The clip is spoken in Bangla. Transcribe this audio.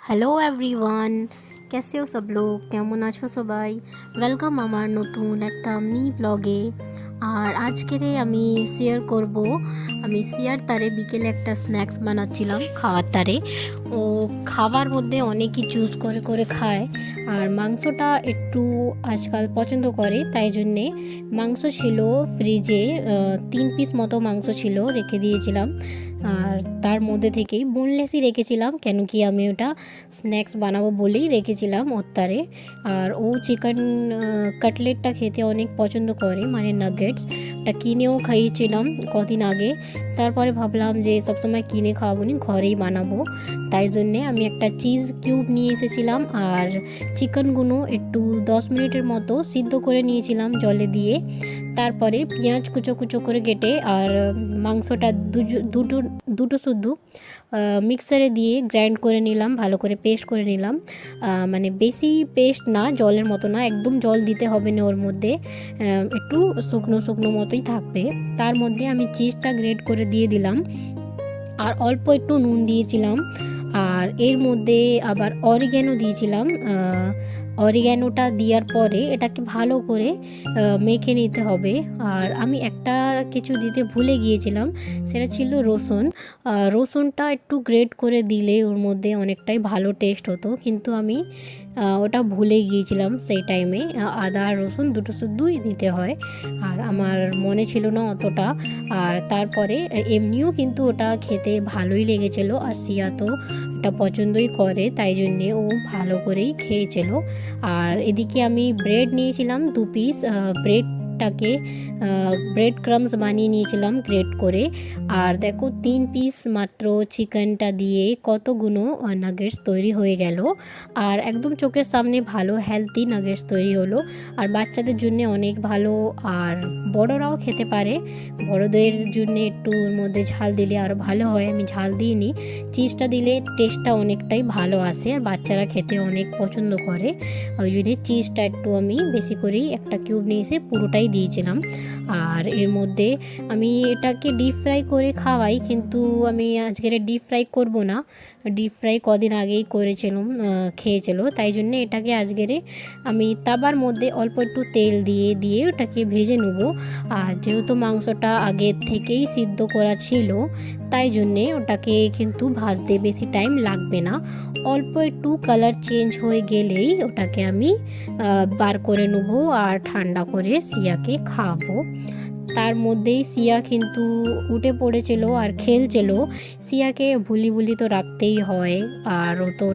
হ্যালো এভরিওয়ান, कैसे हो सब लोग? কেমন আছো সবাই? ওয়েলকাম আমার নতুন একটা মিনি ব্লগে। আর আজকেরে আমি শেয়ার তারে বিকেলে একটা স্ন্যাক্স বানাচ্ছিলাম খাওয়ার তারে। ও খাবার মধ্যে অনেকই চুজ করে করে খায়, আর মাংসটা একটু আজকাল পছন্দ করে, তাই জন্যে মাংস ছিল ফ্রিজে। 3 পিস মতো মাংস ছিল, রেখে দিয়েছিলাম। আর তার মধ্যে থেকেই বোনলেসই রেখেছিলাম, কেন কি আমি ওটা স্ন্যাক্স বানাবো বলেই রেখেছিলাম ওর তারে। আর ও চিকেন কাটলেটটা খেতে অনেক পছন্দ করে, মানে নাগেটস। ওটা কিনেও খাইয়েছিলাম কদিন আগে। তারপরে ভাবলাম যে সবসময় কিনে খাওয়াবো না, ঘরেই বানাবো। তাই জন্যে আমি একটা চিজ কিউব নিয়ে এসেছিলাম, আর চিকেনগুলো একটু 10 মিনিটের মতো সিদ্ধ করে নিয়েছিলাম জলে দিয়ে। তারপরে পেঁয়াজ কুচো কুচো করে কেটে, আর মাংসটা দুটো দুটো শুদ্ধ মিক্সারে দিয়ে গ্রাইন্ড করে নিলাম, ভালো করে পেস্ট করে নিলাম। মানে বেশি পেস্ট না, জলের মতো না, একদম জল দিতে হবে না ওর মধ্যে, একটু শুকনো শুকনো মতোই থাকবে। তার মধ্যে আমি চিজটা গ্রেট করে দিয়ে দিলাম, আর অল্প একটু নুন দিয়েছিলাম। আর এর মধ্যে আবার অরিগ্যানো দিয়েছিলাম। অরিগ্যানোটা দেওয়ার পরে এটাকে ভালো করে মেখে নিতে হবে। আর আমি একটা কিছু দিতে ভুলে গিয়েছিলাম, সেটা ছিল রসুন। রসুনটা একটু গ্রেট করে দিলে ওর মধ্যে অনেকটাই ভালো টেস্ট হতো, কিন্তু আমি ওটা ভুলে গিয়েছিলাম সেই টাইমে। আদা আর রসুন দুটো শুদ্ধই দিতে হয়, আর আমার মনে ছিল না অতটা। আর তারপরে এমনিও কিন্তু ওটা খেতে ভালোই লেগেছিল, আর সিয়া তো এটা পছন্দই করে, তাই জন্যে ও ভালো করেই খেয়েছিল। আর এদিকে আমি ব্রেড নিয়েছিলাম 2 পিস। ব্রেড ক্রামস বানিয়ে নিয়েছিলাম গ্রেট করে। আর দেখো 3 পিস মাত্র চিকেনটা দিয়ে কতগুলো নাগেটস তৈরি হয়ে গেল, আর একদম চোখের সামনে ভালো হেলদি নাগেটস তৈরি হলো। আর বাচ্চাদের জন্য অনেক ভালো, আর বড়রাও খেতে পারে। বড়দের জন্য একটু ওর মধ্যে ঝাল দিলে আরও ভালো হয়, আমি ঝাল দিইনি। চিজটা দিলে টেস্টটা অনেকটাই ভালো আসে, আর বাচ্চারা খেতে অনেক পছন্দ করে। ওই জন্য চিজটা একটু আমি বেশি করেই একটা কিউব নিয়ে এসে পুরোটাই দিয়েছিলাম। আর এর মধ্যে আমি এটাকে ডিপ ফ্রাই করে খাওয়াই, কিন্তু আমি আজকের ডিপ ফ্রাই করব না। ডিপ ফ্রাই কদিন আগেই করেছিলাম, খেয়েছিল, তাই জন্যে এটাকে আজকের আমি তাবার মধ্যে অল্প একটু তেল দিয়ে দিয়ে ওটাকে ভেজে নেব। আর যেহেতু মাংসটা আগের থেকেই সিদ্ধ করা ছিল, তাই জন্যে ওটাকে কিন্তু ভাজতে বেশি টাইম লাগবে না। অল্প একটু কালার চেঞ্জ হয়ে গেলেই ওটাকে আমি বার করে নেব, আর ঠান্ডা করে সিয়াকে খাওয়াবো। তার মধ্যেই সিয়া কিন্তু উঠে পড়েছিল আর খেলছিল। সিয়াকে ভুলি ভুলি তো রাখতেই হয়, আর ও তো